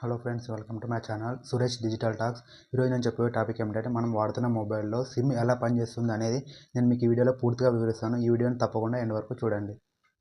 Hello friends, welcome to my channel Suresh digital talks. ఈరోజు నేను చెప్పే టాపిక్ ఏమిటంటే మనం వాడుతున్న మొబైల్లో సిమ్ ఎలా పనిచేస్తుంది అనేది నేను మీకు ఈ వీడియోలో పూర్తిగా వివరిస్తాను. ఈ వీడియోని తప్పకుండా ఎండ్ వరకు చూడండి.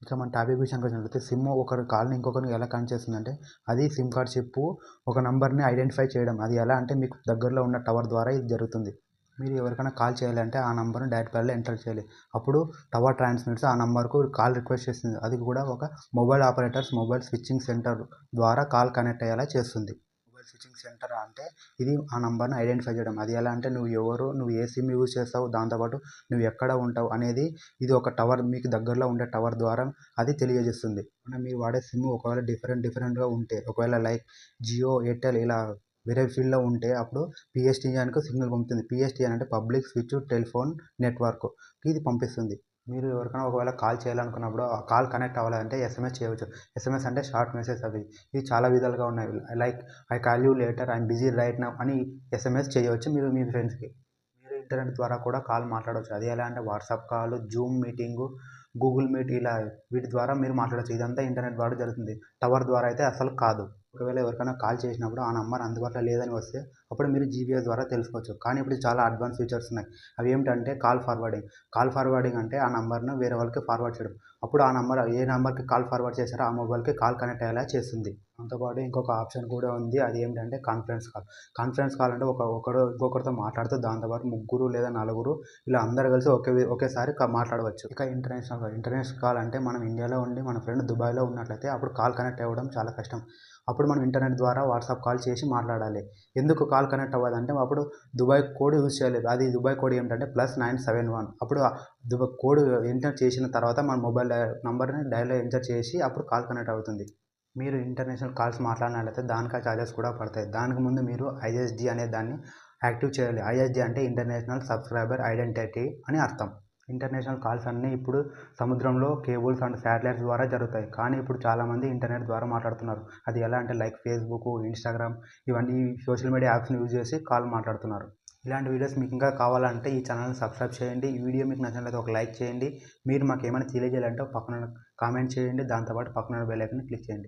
ఇక మన టాపిక్ విషయానికి వచ్చినట్లయితే సిమ్ ఒకరి కాల్ని ఇంకొకరికి ఎలా కనెక్ట్ చేస్తుందంటే అది సిమ్ కార్డ్ చిప్ ఒక నంబర్ని ఐడెంటిఫై చేయడం. అది ఎలా అంటే మీకు దగ్గరలో ఉన్న టవర్ ద్వారా ఇది జరుగుతుంది. మీరు ఎవరికైనా కాల్ చేయాలంటే ఆ నంబర్ని డైరెక్ట్ ప్యాడ్లో ఎంటర్ చేయాలి. అప్పుడు టవర్ ట్రాన్స్మిట్స్ ఆ నంబర్కు కాల్ రిక్వెస్ట్ చేస్తుంది. అది కూడా ఒక mobile operators mobile switching centre ద్వారా కాల్ కనెక్ట్ అయ్యేలా చేస్తుంది. మొబైల్ స్విచ్చింగ్ సెంటర్ అంటే ఇది ఆ నంబర్ని ఐడెంటిఫై చేయడం. అది ఎలా అంటే నువ్వు ఎవరు, నువ్వు ఏ సిమ్ యూజ్ చేస్తావు, దాంతోపాటు నువ్వు ఎక్కడ ఉంటావు అనేది ఇది ఒక టవర్, మీకు దగ్గరలో ఉండే టవర్ ద్వారా అది తెలియజేస్తుంది. మీరు వాడే సిమ్ ఒకవేళ డిఫరెంట్గా ఉంటే, ఒకవేళ లైక్ జియో, ఎయిర్టెల్ ఇలా వేరే ఫీల్డ్లో ఉంటే అప్పుడు పిఎస్టీఎన్కు సిగ్నల్ పంపుతుంది. పిఎస్టీఎన్ అంటే పబ్లిక్ స్విచ్ టెలిఫోన్ నెట్వర్క్, ఇది పంపిస్తుంది. మీరు ఎవరికైనా ఒకవేళ కాల్ చేయాలనుకున్నప్పుడు ఆ కాల్ కనెక్ట్ అవ్వాలంటే ఎస్ఎంఎస్ చేయవచ్చు. ఎస్ఎంఎస్ అంటే షార్ట్ మెసేజ్. ఇవి చాలా విధాలుగా ఉన్నాయి. Like I call you later, I'm busy right now అని ఎస్ఎంఎస్ చేయవచ్చు మీరు మీ ఫ్రెండ్స్కి. మీరు ఇంటర్నెట్ ద్వారా కూడా కాల్ మాట్లాడవచ్చు. అది ఎలా అంటే WhatsApp call, Zoom meeting, Google meet ఇలా వీటి ద్వారా మీరు మాట్లాడవచ్చు. ఇదంతా ఇంటర్నెట్ ద్వారా జరుగుతుంది. టవర్ ద్వారా అయితే అసలు కాదు. ఒకవేళ ఎవరికైనా కాల్ చేసినప్పుడు ఆ నంబర్ అందుబాటులో లేదని వస్తే అప్పుడు మీరు జీపీఎస్ ద్వారా తెలుసుకోవచ్చు. కానీ ఇప్పుడు చాలా అడ్వాన్స్ ఫీచర్స్ ఉన్నాయి. అవి ఏమిటంటే కాల్ ఫార్వర్డింగ్ అంటే ఆ నంబర్ను వేరే వాళ్ళకి ఫార్వర్డ్ చేయడం. అప్పుడు ఆ నంబర్ ఏ నెంబర్కి కాల్ ఫార్వర్డ్ చేశారో ఆ మొబైల్కి కాల్ కనెక్ట్ అయ్యేలా చేస్తుంది. దాంతోపాటు ఇంకొక ఆప్షన్ కూడా ఉంది. అది ఏమిటంటే కాన్ఫరెన్స్ కాల్ అంటే ఒకరు ఇంకొకరితో మాట్లాడుతూ దాంతోపాటు ముగ్గురు లేదా నలుగురు ఇలా అందరు కలిసి ఒకేసారి మాట్లాడవచ్చు. ఇక ఇంటర్నేషనల్ కాల్ అంటే మనం ఇండియాలో ఉండి మన ఫ్రెండ్ దుబాయ్లో ఉన్నట్లయితే అప్పుడు కాల్ కనెక్ట్ అవ్వడం చాలా కష్టం. అప్పుడు మనం ఇంటర్నెట్ ద్వారా వాట్సాప్ కాల్ చేసి మాట్లాడాలి. ఎందుకు కాల్ కనెక్ట్ అవ్వదంటే అప్పుడు దుబాయ్ కోడ్ యూజ్ చేయాలి. అది దుబాయ్ కోడ్ ఏమిటంటే +971. అప్పుడు దుబాయ్ కోడ్ ఎంటర్ చేసిన తర్వాత మన మొబైల్ నంబర్ని డైల్లో ఎంటర్ చేసి అప్పుడు కాల్ కనెక్ట్ అవుతుంది. మీరు ఇంటర్నేషనల్ కాల్స్ మాట్లాడినట్లయితే దానికి ఛార్జెస్ కూడా పడతాయి. దానికి ముందు మీరు ఐఎస్డి అనే దాన్ని యాక్టివ్ చేయాలి. ఐఎస్డి అంటే ఇంటర్నేషనల్ సబ్స్క్రైబర్ ఐడెంటిటీ అని అర్థం. ఇంటర్నేషనల్ కాల్స్ అన్నీ ఇప్పుడు సముద్రంలో కేబుల్స్ అండ్ శాటిలైట్స్ ద్వారా జరుగుతాయి. కానీ ఇప్పుడు చాలామంది ఇంటర్నెట్ ద్వారా మాట్లాడుతున్నారు. అది ఎలా అంటే లైక్ ఫేస్బుక్, ఇన్స్టాగ్రామ్ ఇవన్నీ సోషల్ మీడియా యాప్స్ని యూజ్ చేసి కాల్ మాట్లాడుతున్నారు. ఇలాంటి వీడియోస్ మీకు ఇంకా కావాలంటే ఈ ఛానల్ని సబ్స్క్రైబ్ చేయండి. ఈ వీడియో మీకు నచ్చినట్లయితే ఒక లైక్ చేయండి. మీరు మాకు ఏమైనా తెలియజేయాలంటే పక్కన కామెంట్ చేయండి. దాంతోపాటు పక్కన బెల్ ఐకాన్ని క్లిక్ చేయండి.